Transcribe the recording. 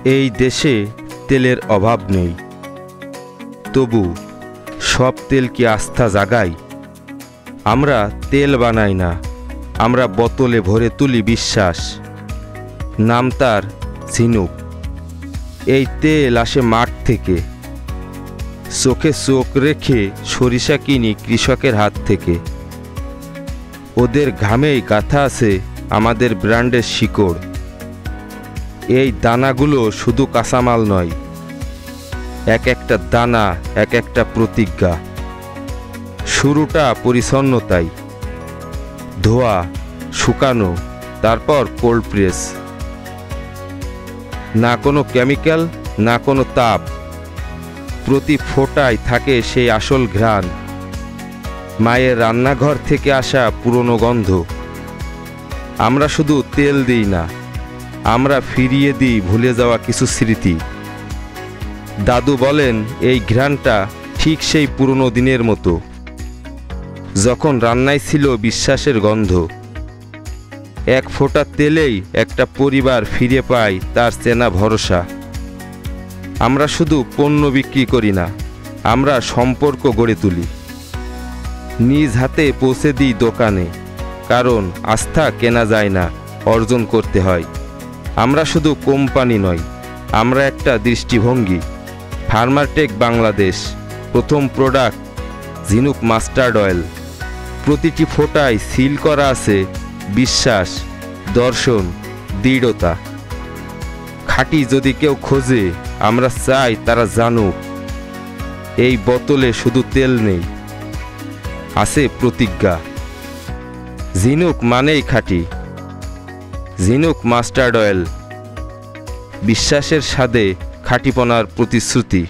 এই দেশে তেলের অভাব নেই, তবু সব তেল কি আস্থা জাগায়? আমরা তেল বানাই না, আমরা বোতলে ভরে তুলি বিশ্বাস। নাম তার ঝিনুক। এই তেল আসে মাঠ থেকে, চোখে চোখ রেখে সরিষা কিনি কৃষকের হাত থেকে। ওদের ঘামেই গাঁথা আছে আমাদের ব্র্যান্ডের শিকড়। এই দানাগুলো শুধু কাঁচামাল নয়, এক একটা দানা এক একটা প্রতিজ্ঞা। শুরুটা পরিচ্ছন্নতাই, ধোয়া, শুকানো, তারপর কোল্ড প্রেস। না কোনো কেমিক্যাল, না কোনো তাপ, প্রতি ফোঁটায় থাকে সেই আসল ঘ্রাণ। মায়ের রান্নাঘর থেকে আসা পুরনো গন্ধ। আমরা শুধু তেল দিই না, আমরা ফিরিয়ে দিই ভুলে যাওয়া কিছু স্মৃতি। দাদু বলেন এই ঘ্রাণটা ঠিক সেই পুরনো দিনের মতো, যখন রান্নায় ছিল বিশ্বাসের গন্ধ। এক ফোঁটা তেলেই একটা পরিবার ফিরে পায় তার চেনা ভরসা। আমরা শুধু পণ্য বিক্রি করি না, আমরা সম্পর্ক গড়ে তুলি। নিজ হাতে পৌঁছে দিই দোকানে, কারণ আস্থা কেনা যায় না, অর্জন করতে হয়। আমরা শুধু কোম্পানি নয়, আমরা একটা দৃষ্টিভঙ্গি। ফার্মারটেক বাংলাদেশ, প্রথম প্রোডাক্ট ঝিনুক মাস্টার্ড অয়েল। প্রতিটি ফোঁটায় সিল করা আছে বিশ্বাস, দর্শন, দৃঢ়তা। খাঁটি যদি কেউ খোঁজে, আমরা চাই তারা জানুক এই বোতলে শুধু তেল নেই, আছে প্রতিজ্ঞা। ঝিনুক মানেই খাঁটি, ঝিনুক মাস্টার্ড অয়েল, বিশ্বাসের স্বাদে খাঁটিপনার প্রতিশ্রুতি।